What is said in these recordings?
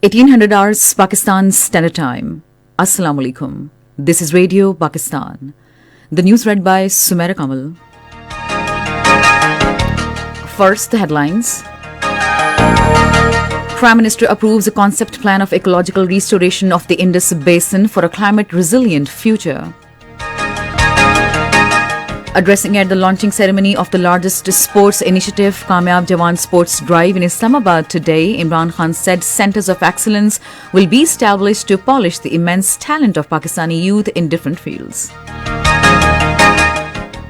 1800 hours Pakistan Standard Time. Assalamu alaikum. This is Radio Pakistan. The news read by Sumaira Kamal. First, the headlines. Prime Minister approves a concept plan of ecological restoration of the Indus Basin for a climate-resilient future. Addressing at the launching ceremony of the largest sports initiative, Kamyab Jawan Sports Drive in Islamabad today, Imran Khan said centres of excellence will be established to polish the immense talent of Pakistani youth in different fields.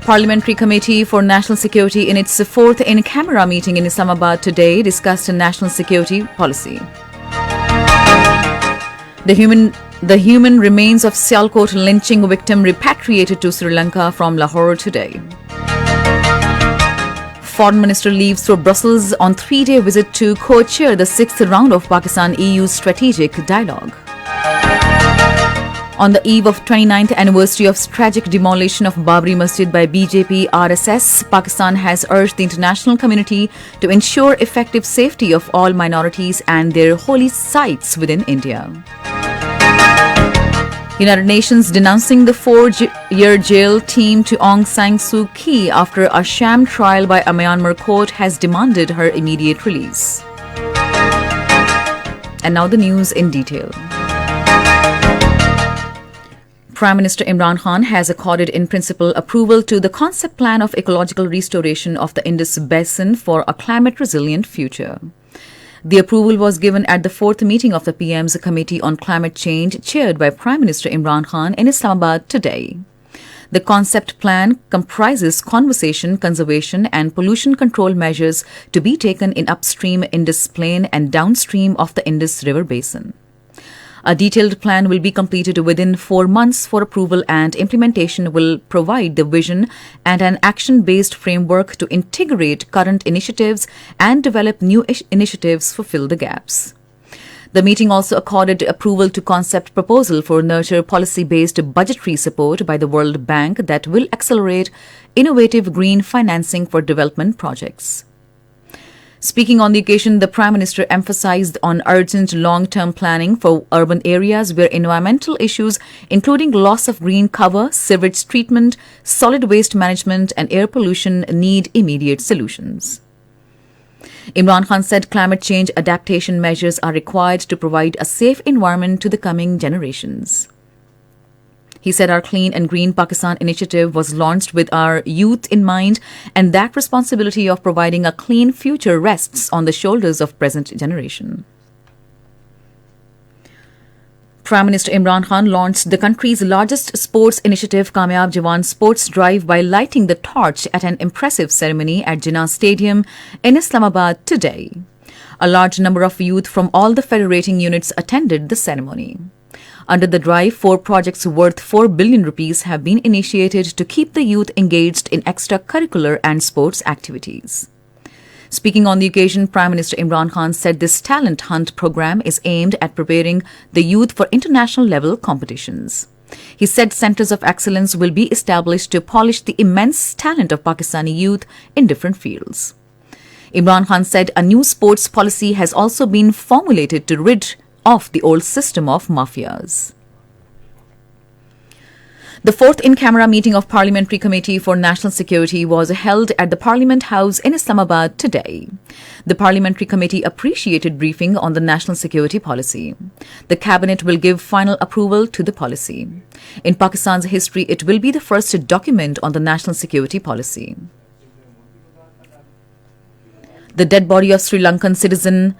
Parliamentary Committee for National Security in its fourth in-camera meeting in Islamabad today discussed national security policy. The human remains of Sialkot lynching victim repatriated to Sri Lanka from Lahore today. Foreign Minister leaves for Brussels on three-day visit to co-chair the sixth round of Pakistan-EU strategic dialogue. On the eve of 29th anniversary of tragic demolition of Babri Masjid by BJP RSS, Pakistan has urged the international community to ensure effective safety of all minorities and their holy sites within India. United Nations denouncing the 4-year jail team to Aung San Suu Kyi after a sham trial by a Myanmar court has demanded her immediate release. And now the news in detail. Prime Minister Imran Khan has accorded in principle approval to the concept plan of ecological restoration of the Indus Basin for a climate-resilient future. The approval was given at the fourth meeting of the PM's Committee on Climate Change, chaired by Prime Minister Imran Khan in Islamabad today. The concept plan comprises conservation, conservation and pollution control measures to be taken in upstream Indus Plain and downstream of the Indus River Basin. A detailed plan will be completed within 4 months for approval, and implementation will provide the vision and an action-based framework to integrate current initiatives and develop new initiatives to fill the gaps. The meeting also accorded approval to concept proposal for nurture policy-based budgetary support by the World Bank that will accelerate innovative green financing for development projects. Speaking on the occasion, the Prime Minister emphasized on urgent long-term planning for urban areas where environmental issues including loss of green cover, sewage treatment, solid waste management and air pollution need immediate solutions. Imran Khan said climate change adaptation measures are required to provide a safe environment to the coming generations. He said our Clean and Green Pakistan initiative was launched with our youth in mind, and that responsibility of providing a clean future rests on the shoulders of present generation. Prime Minister Imran Khan launched the country's largest sports initiative, Kamyab Jawan Sports Drive, by lighting the torch at an impressive ceremony at Jinnah Stadium in Islamabad today. A large number of youth from all the federating units attended the ceremony. Under the drive, 4 projects worth 4 billion rupees have been initiated to keep the youth engaged in extracurricular and sports activities. Speaking on the occasion, Prime Minister Imran Khan said this talent hunt program is aimed at preparing the youth for international level competitions. He said centres of excellence will be established to polish the immense talent of Pakistani youth in different fields. Imran Khan said a new sports policy has also been formulated to rid of the old system of mafias. The fourth in-camera meeting of Parliamentary Committee for National Security was held at the Parliament House in Islamabad today. The Parliamentary Committee appreciated briefing on the national security policy. The Cabinet will give final approval to the policy. In Pakistan's history, it will be the first document on the national security policy. The dead body of Sri Lankan citizen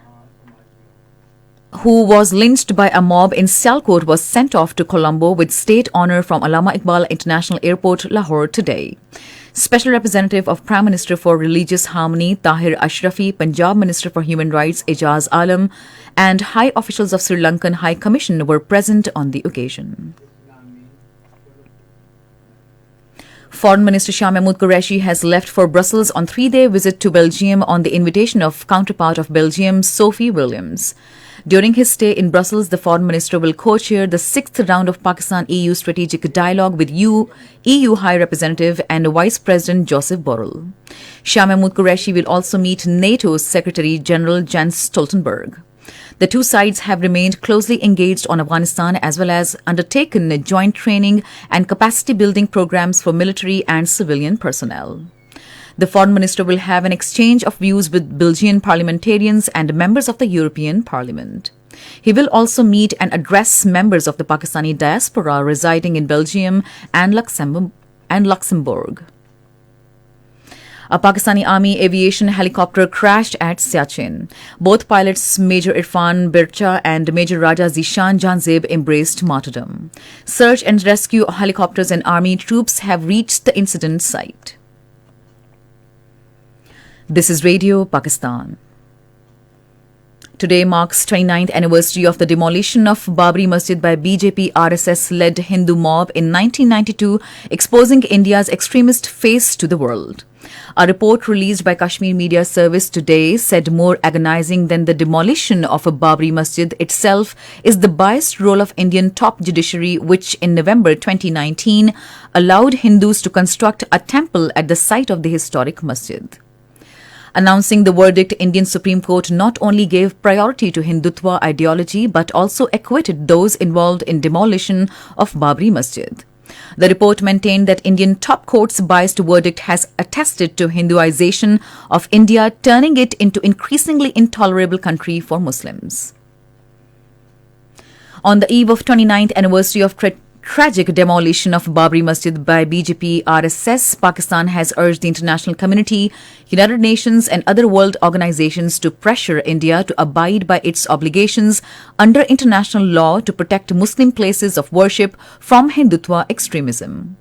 who was lynched by a mob in Sialkot was sent off to Colombo with state honour from Allama Iqbal International Airport, Lahore today. Special Representative of Prime Minister for Religious Harmony Tahir Ashrafi, Punjab Minister for Human Rights Ejaz Alam and high officials of Sri Lankan High Commission were present on the occasion. Foreign Minister Shah Mahmood Qureshi has left for Brussels on 3-day visit to Belgium on the invitation of counterpart of Belgium, Sophie Williams. During his stay in Brussels, the Foreign Minister will co-chair the sixth round of Pakistan-EU strategic dialogue with EU High Representative and Vice President Joseph Borrell. Shah Mahmood Qureshi will also meet NATO's Secretary General Jens Stoltenberg. The two sides have remained closely engaged on Afghanistan as well as undertaken joint training and capacity building programs for military and civilian personnel. The foreign minister will have an exchange of views with Belgian parliamentarians and members of the European Parliament. He will also meet and address members of the Pakistani diaspora residing in Belgium and Luxembourg. A Pakistani Army aviation helicopter crashed at Siachen. Both pilots, Major Irfan Bircha and Major Raja Zishan Janzeb, embraced martyrdom. Search and rescue helicopters and army troops have reached the incident site. This is Radio Pakistan. Today marks 29th anniversary of the demolition of Babri Masjid by BJP RSS-led Hindu mob in 1992, exposing India's extremist face to the world. A report released by Kashmir Media Service today said more agonizing than the demolition of a Babri Masjid itself is the biased role of Indian top judiciary, which in November 2019 allowed Hindus to construct a temple at the site of the historic masjid. Announcing the verdict, Indian Supreme Court not only gave priority to Hindutva ideology but also acquitted those involved in demolition of Babri Masjid. The report maintained that Indian top court's biased verdict has attested to Hinduization of India, turning it into increasingly intolerable country for Muslims. On the eve of 29th anniversary of tragic demolition of Babri Masjid by BJP RSS, Pakistan has urged the international community, United Nations and other world organizations to pressure India to abide by its obligations under international law to protect Muslim places of worship from Hindutva extremism.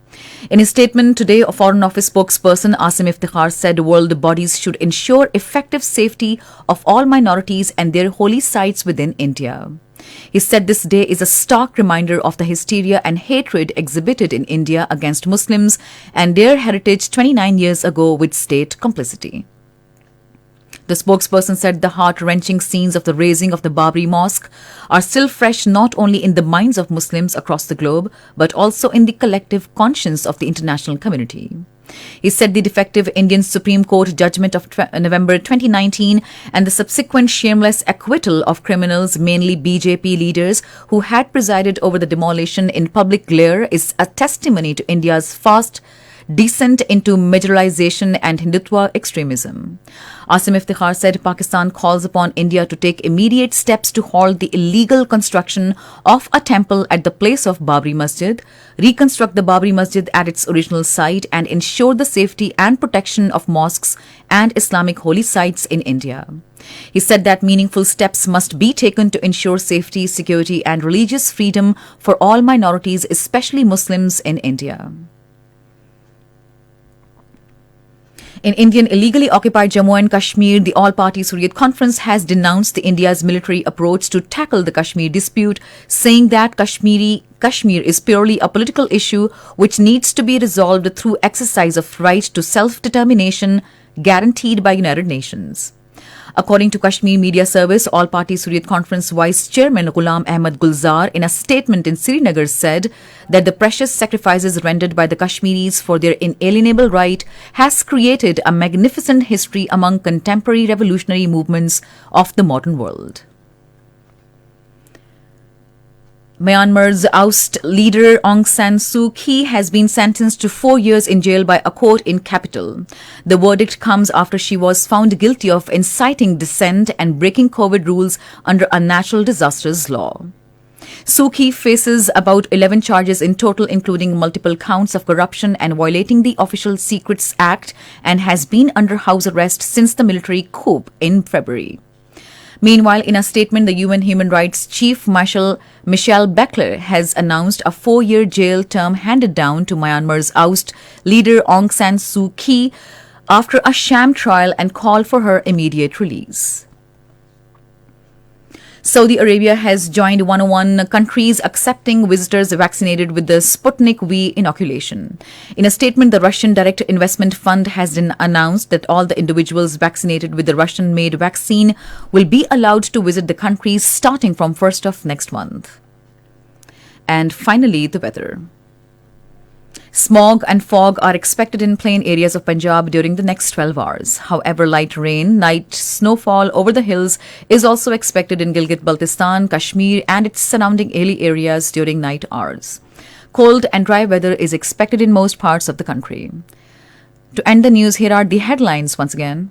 In his statement today, a Foreign Office spokesperson Asim Iftikhar said world bodies should ensure effective safety of all minorities and their holy sites within India. He said this day is a stark reminder of the hysteria and hatred exhibited in India against Muslims and their heritage 29 years ago with state complicity. The spokesperson said the heart-wrenching scenes of the razing of the Babri Mosque are still fresh not only in the minds of Muslims across the globe, but also in the collective conscience of the international community. He said the defective Indian Supreme Court judgment of November 2019 and the subsequent shameless acquittal of criminals, mainly BJP leaders, who had presided over the demolition in public glare is a testimony to India's fast descent into majorization and Hindutva extremism. Asim Iftikhar said Pakistan calls upon India to take immediate steps to halt the illegal construction of a temple at the place of Babri Masjid, reconstruct the Babri Masjid at its original site and ensure the safety and protection of mosques and Islamic holy sites in India. He said that meaningful steps must be taken to ensure safety, security and religious freedom for all minorities, especially Muslims in India. In Indian illegally occupied Jammu and Kashmir, the All-Party Hurriyat Conference has denounced India's military approach to tackle the Kashmir dispute, saying that Kashmir is purely a political issue which needs to be resolved through exercise of right to self-determination guaranteed by United Nations. According to Kashmir Media Service, All-Party Hurriyat Conference Vice Chairman Ghulam Ahmad Gulzar, in a statement in Srinagar, said that the precious sacrifices rendered by the Kashmiris for their inalienable right has created a magnificent history among contemporary revolutionary movements of the modern world. Myanmar's oust leader Aung San Suu Kyi has been sentenced to 4 years in jail by a court in capital. The verdict comes after she was found guilty of inciting dissent and breaking COVID rules under a natural disasters law. Suu Kyi faces about 11 charges in total, including multiple counts of corruption and violating the Official Secrets Act, and has been under house arrest since the military coup in February. Meanwhile, in a statement, the UN Human Rights Chief Marshal Michelle Bachelet has announced a 4-year jail term handed down to Myanmar's oust leader Aung San Suu Kyi after a sham trial and called for her immediate release. Saudi Arabia has joined 101 countries accepting visitors vaccinated with the Sputnik V inoculation. In a statement, the Russian Direct Investment Fund has announced that all the individuals vaccinated with the Russian-made vaccine will be allowed to visit the countries starting from 1st of next month. And finally, the weather. Smog and fog are expected in plain areas of Punjab during the next 12 hours. However, light rain, night snowfall over the hills is also expected in Gilgit-Baltistan, Kashmir and its surrounding hilly areas during night hours. Cold and dry weather is expected in most parts of the country. To end the news, here are the headlines once again.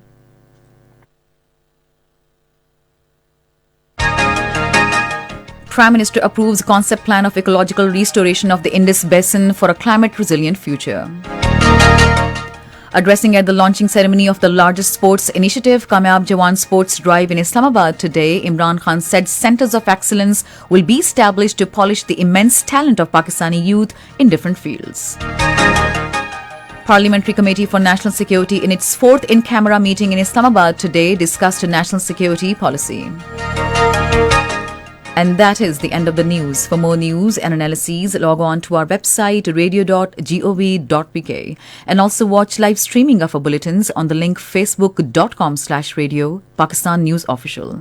Prime Minister approves concept plan of ecological restoration of the Indus Basin for a climate-resilient future. Addressing at the launching ceremony of the largest sports initiative, Kamyab Jawan Sports Drive in Islamabad today, Imran Khan said centres of excellence will be established to polish the immense talent of Pakistani youth in different fields. Parliamentary Committee for National Security in its fourth in-camera meeting in Islamabad today discussed national security policy. And that is the end of the news. For more news and analyses, log on to our website radio.gov.pk and also watch live streaming of our bulletins on the link facebook.com/radio Pakistan News Official.